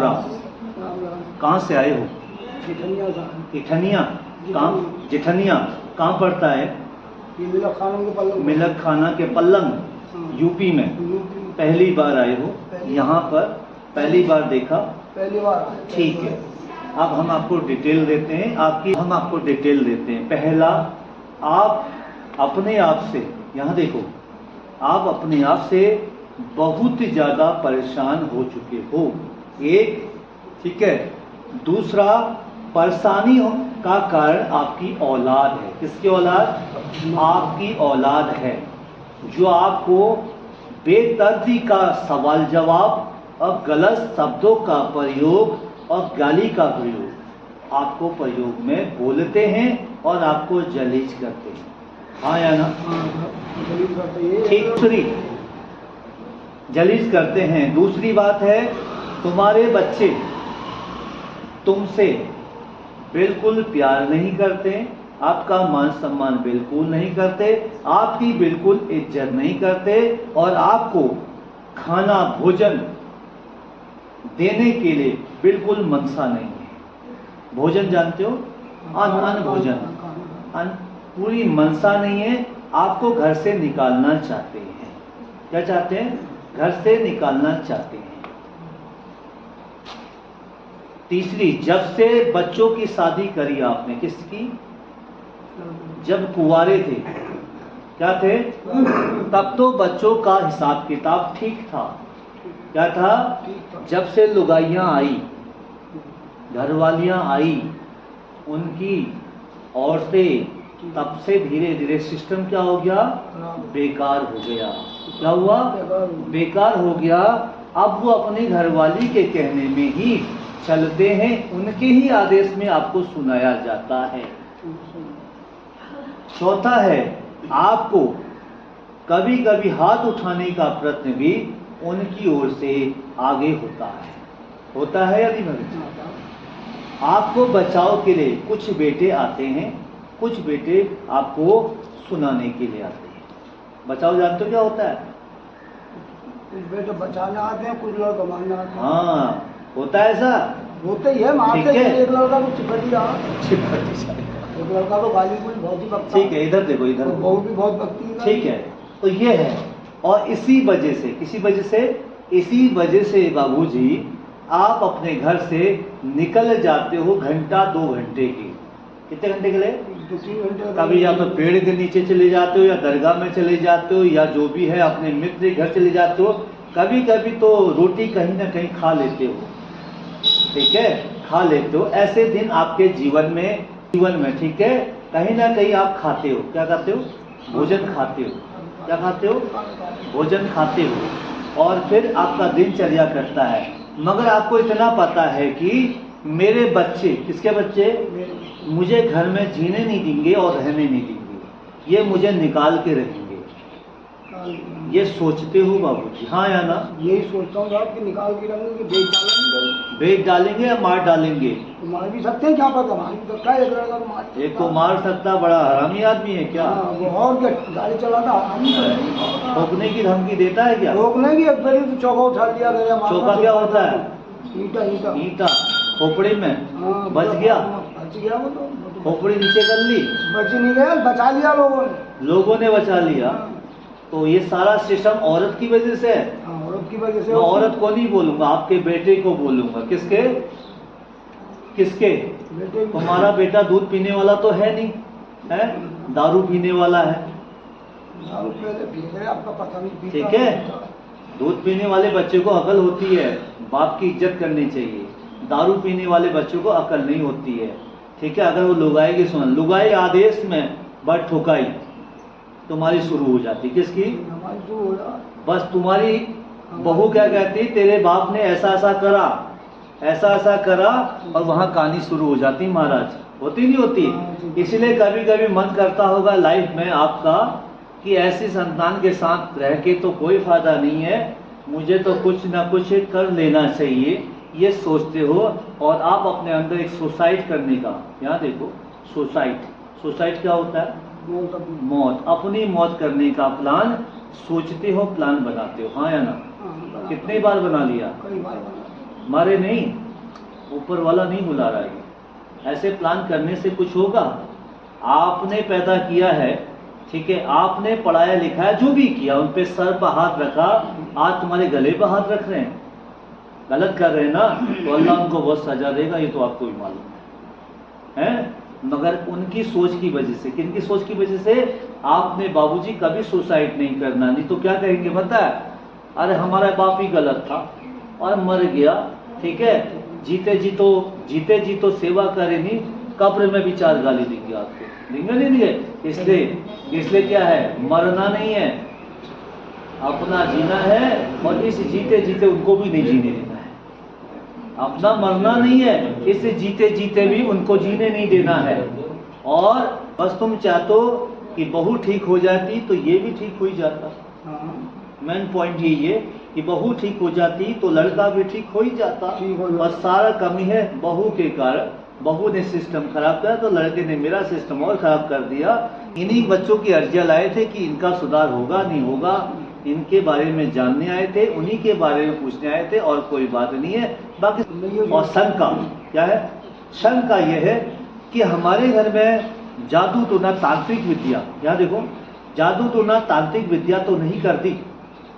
राम। कहाँ से आए हो? इठनिया। कहाँ? जिठनिया। कहाँ पड़ता है? मिलक खाना के पल्लंग, यूपी में। पहली बार आए हो यहाँ पर? पहली बार देखा? पहली बार। ठीक है, अब हम आपको डिटेल देते हैं हम आपको डिटेल देते हैं। पहला, आप अपने आप से, यहाँ देखो, आप अपने आप से बहुत ज़्यादा परेशान हो चुके हो, एक। ठीक है। दूसरा, परेशानी का कारण आपकी औलाद है। किसकी औलाद? आपकी औलाद है, जो आपको बेदर्दी का सवाल जवाब और गलत शब्दों का प्रयोग और गाली का प्रयोग आपको प्रयोग में बोलते हैं और आपको जलीज करते हैं। हाँ या ना? ठीक, जलीज करते हैं। दूसरी बात है, तुम्हारे बच्चे तुमसे बिल्कुल प्यार नहीं करते, आपका मान सम्मान बिल्कुल नहीं करते, आपकी बिल्कुल इज्जत नहीं करते और आपको खाना भोजन देने के लिए बिल्कुल मनसा नहीं है। भोजन जानते हो? अन्न भोजन, पूरी मनसा नहीं है। आपको घर से निकालना चाहते हैं। क्या चाहते हैं? घर से निकालना चाहते हैं। तीसरी, जब से बच्चों की शादी करी आपने, किसकी? जब कुंवारे थे, क्या थे? तब तो बच्चों का हिसाब किताब ठीक था। क्या था? जब से लुगाइयाँ आई, घरवालियाँ आई, उनकी औरतें, तब से धीरे धीरे सिस्टम क्या हो गया? बेकार हो गया। क्या हुआ? बेकार हो गया। अब वो अपनी घरवाली के कहने में ही चलते हैं, उनके ही आदेश में आपको सुनाया जाता है। चौथा है, आपको कभी कभी हाथ उठाने का प्रयत्न भी उनकी ओर से आगे होता है या नहीं भाई? आपको बचाव के लिए कुछ बेटे आते हैं, कुछ बेटे आपको सुनाने के लिए आते हैं। बचाव जानते हो क्या होता है? कुछ बेटे बचाने आते हैं, कुछ लोग मारने आते हैं। हाँ, होता है ऐसा? होते ही है, मारते ही है। एक लड़का को चिपट दिया, एक लड़का को गाली बहुत ही बकता। ठीक है, इधर देखो, इधर बहू भी बहुत बकती है। ठीक है, तो ये है। और इसी वजह से बाबूजी, आप अपने घर से निकल जाते हो घंटा 2 घंटे की। कितने घंटे के लिए? 2-3 घंटे। कभी या तो पेड़ के नीचे चले जाते हो, या दरगाह में चले जाते हो, या जो भी है अपने मित्र के घर चले जाते हो। कभी कभी तो रोटी कहीं ना कहीं खा लेते हो। ठीक है, खा लेते हो। ऐसे दिन आपके जीवन में, ठीक है, कहीं ना कहीं आप खाते हो। क्या खाते हो? भोजन खाते हो। क्या खाते हो? भोजन खाते हो। और फिर आपका दिनचर्या करता है। मगर आपको इतना पता है कि मेरे बच्चे, किसके बच्चे? मुझे घर में जीने नहीं देंगे और रहने नहीं देंगे, ये मुझे निकाल के रहेंगे। ये सोचते हो बाबूजी? हाँ या ना? यही सोचता हूँ साहब कि निकाल के रहेंगे, बेच डालेंगे या मार डालेंगे? तो मार भी सकते हैं, क्या पता, मार भी सकता है। एक लड़का को मार, एक को मार सकता, बड़ा हरामी आदमी है क्या? वो और क्या, गाड़ी चलाता हरामी है। ठोकने की धमकी देता है क्या? ठोकने की, एक बार तो चौका उछाल दिया गया। चौका क्या होता है? ईटा खोपड़ी में। बच गया वो तो खोपड़ी नीचे कर ली, बच नहीं गया, बचा लिया लोगों ने बचा लिया। तो ये सारा सिस्टम औरत की वजह से है। औरत की वजह से। मैं औरत को नहीं बोलूंगा, आपके बेटे को बोलूंगा। किसके? बेटे। तुम्हारा बेटा दूध पीने वाला तो है नहीं, है दारू पीने वाला है। दारू पीने आपका पता नहीं। ठीक है, दूध पीने वाले बच्चे को अकल होती है, बाप की इज्जत करनी चाहिए। दारू पीने वाले बच्चों को अकल नहीं होती है। ठीक है, अगर वो लुगाई की सुन, लुगाई आदेश में बट ठुकाई तुम्हारी शुरू हो जाती। किसकी? बस तुम्हारी बहू क्या कहती? तेरे बाप ने ऐसा ऐसा करा, और वहां कहानी शुरू हो जाती। महाराज, होती नहीं होती? इसलिए कभी कभी मन करता होगा लाइफ में आपका कि ऐसी संतान के साथ रह के तो कोई फायदा नहीं है, मुझे तो कुछ ना कुछ कर लेना चाहिए, ये सोचते हो। और आप अपने अंदर एक सुसाइड करने का, यहाँ देखो, सुसाइड क्या होता है? मौत। अपनी मौत करने का प्लान सोचते हो, प्लान बनाते हो। हाँ या ना? कितने बार बना लिया? मारे नहीं, ऊपर वाला नहीं बुला रहा है। ऐसे प्लान करने से कुछ होगा? आपने पैदा किया है, ठीक है, आपने पढ़ाया लिखाया, जो भी किया, उन पे सर पर हाथ रखा, आज तुम्हारे गले पर हाथ रख रहे हैं, गलत कर रहे हैं ना, तो अल्लाह उनको बहुत सजा देगा, ये तो आपको भी मालूम है। मगर उनकी सोच की वजह से, किनकी सोच की वजह से? आपने बाबूजी कभी सुसाइड नहीं करना, नहीं तो क्या कहेंगे पता है? अरे हमारा बाप ही गलत था और मर गया, ठीक है, जीते जी तो सेवा करे नहीं, कब्र में भी 4 गाली देंगे आपको, देंगे नहीं देंगे? इसलिए क्या है, मरना नहीं है, अपना जीना है, और इस जीते उनको भी नहीं जीने देना है। अपना मरना नहीं है, इस जीते भी उनको जीने नहीं देना है। और बस तुम चाहते हो कि बहू ठीक हो जाती तो ये भी ठीक हो ही जाता। मेन पॉइंट यही है कि बहू ठीक हो जाती तो लड़का भी ठीक हो ही जाता। और सारा कमी है बहू के कारण। बहू ने सिस्टम खराब किया तो लड़के ने मेरा सिस्टम और खराब कर दिया। इन्हीं बच्चों की अर्जियां लाए थे कि इनका सुधार होगा नहीं होगा, इनके बारे में जानने आए थे, उन्हीं के बारे में पूछने आए थे, और कोई बात नहीं है। बाकी और शंका क्या है? शंका यह है कि हमारे घर में जादू टोना तांत्रिक विद्या, यहाँ देखो, जादू टोना तांत्रिक विद्या तो नहीं करती,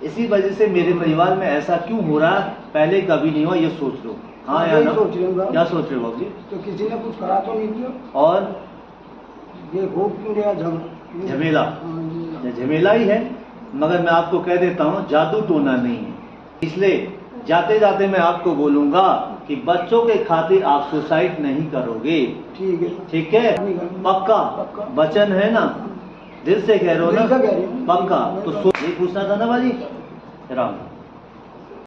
इसी वजह से मेरे परिवार में ऐसा क्यों हो रहा है, पहले कभी नहीं हुआ, ये सोच लो। हाँ या ना? क्या सोच रहे हो बाबू जी? तो किसी ने कुछ करा तो नहीं किया, और ये हो क्यों गया झमेला? झमेला ही है, मगर मैं आपको कह देता हूँ जादू टोना नहीं है। इसलिए जाते जाते मैं आपको बोलूंगा कि बच्चों के खातिर आप सुसाइड नहीं करोगे। ठीक है, ठीक है, पक्का वचन है ना? दिल से कह रहे हो ना? पक्का? तो ये पूछना था ना बाजी। राम।